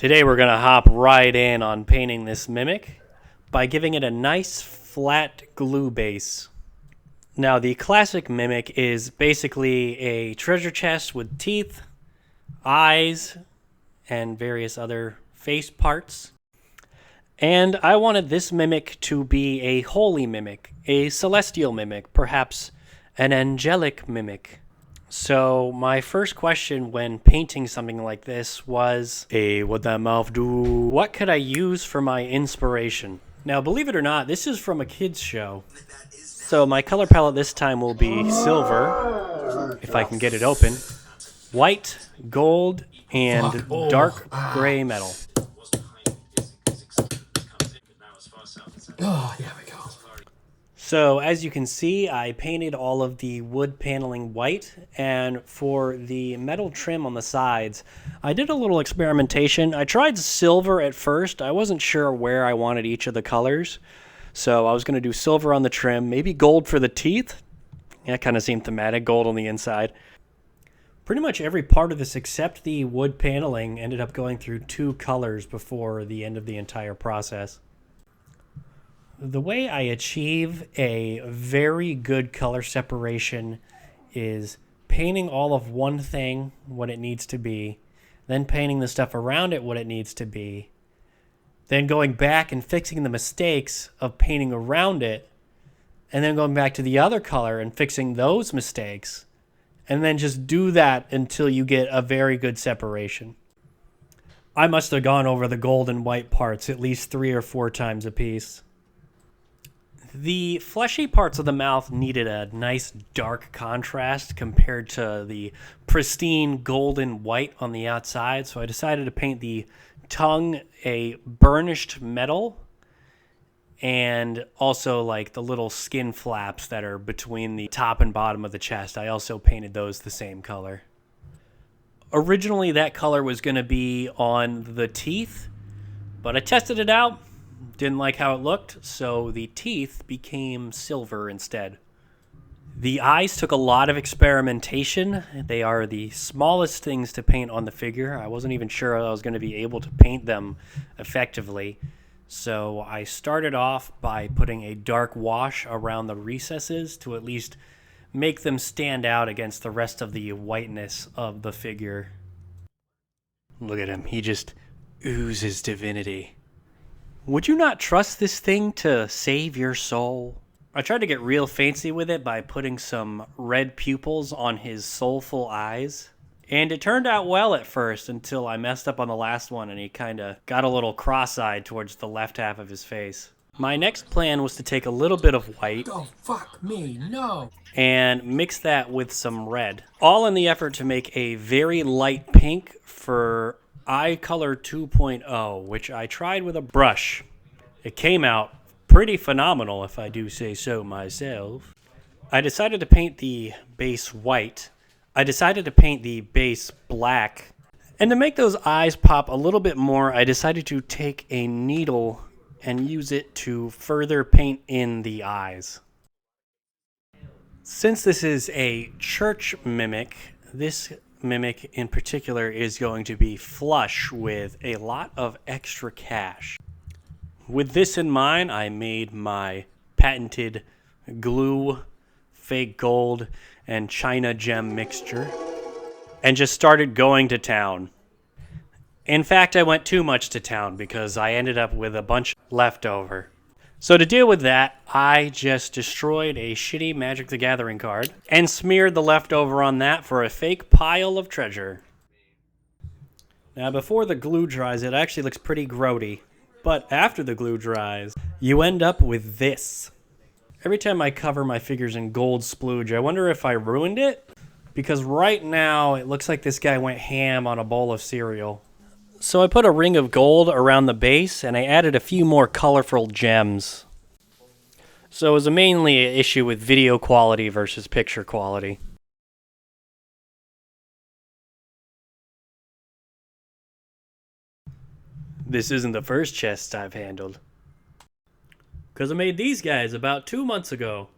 Today we're going to hop right in on painting this mimic by giving it a nice flat glue base. Now the classic mimic is basically a treasure chest with teeth, eyes, and various other face parts. And I wanted this mimic to be a holy mimic, a celestial mimic, perhaps an angelic mimic. So my first question when painting something like this was, hey, what'd that mouth do? What could I use for my inspiration? Now, believe it or not, this is from a kid's show. So my color palette this time will be silver, if I can get it open, white, gold, and dark gray metal. Oh, yeah, we go. So as you can see, I painted all of the wood paneling white, and for the metal trim on the sides, I did a little experimentation. I tried silver at first. I wasn't sure where I wanted each of the colors, so I was going to do silver on the trim, maybe gold for the teeth. That kind of seemed thematic, gold on the inside. Pretty much every part of this except the wood paneling ended up going through two colors before the end of the entire process. The way I achieve a very good color separation is painting all of one thing what it needs to be, then painting the stuff around it what it needs to be, then going back and fixing the mistakes of painting around it, and then going back to the other color and fixing those mistakes, and then just do that until you get a very good separation. I must have gone over the gold and white parts at least 3 or 4 times a piece. The fleshy parts of the mouth needed a nice dark contrast compared to the pristine golden white on the outside, so I decided to paint the tongue a burnished metal and also like the little skin flaps that are between the top and bottom of the chest. I also painted those the same color. Originally that color was going to be on the teeth, but I tested it out. Didn't like how it looked, so the teeth became silver instead. The eyes took a lot of experimentation. They are the smallest things to paint on the figure. I wasn't even sure I was going to be able to paint them effectively. So I started off by putting a dark wash around the recesses to at least make them stand out against the rest of the whiteness of the figure. Look at him. He just oozes divinity. Would you not trust this thing to save your soul? I tried to get real fancy with it by putting some red pupils on his soulful eyes. And it turned out well at first until I messed up on the last one and he kind of got a little cross-eyed towards the left half of his face. My next plan was to take a little bit of white. Oh, fuck me, no. And mix that with some red. All in the effort to make a very light pink for Eye Color 2.0, which I tried with a brush. It came out pretty phenomenal, if I do say so myself. I decided to paint the base white. I decided to paint the base black. And to make those eyes pop a little bit more, I decided to take a needle and use it to further paint in the eyes. Since this is a church mimic, this mimic in particular is going to be flush with a lot of extra cash. With this in mind, I made my patented glue, fake gold, and China gem mixture and just started going to town. In fact, I went too much to town because I ended up with a bunch left over. So to deal with that, I just destroyed a shitty Magic the Gathering card and smeared the leftover on that for a fake pile of treasure. Now before the glue dries, it actually looks pretty grody. But after the glue dries, you end up with this. Every time I cover my figures in gold splooge, I wonder if I ruined it? Because right now, it looks like this guy went ham on a bowl of cereal. So I put a ring of gold around the base, and I added a few more colorful gems. So it was mainly an issue with video quality versus picture quality. This isn't the first chest I've handled. Because I made these guys about 2 months ago.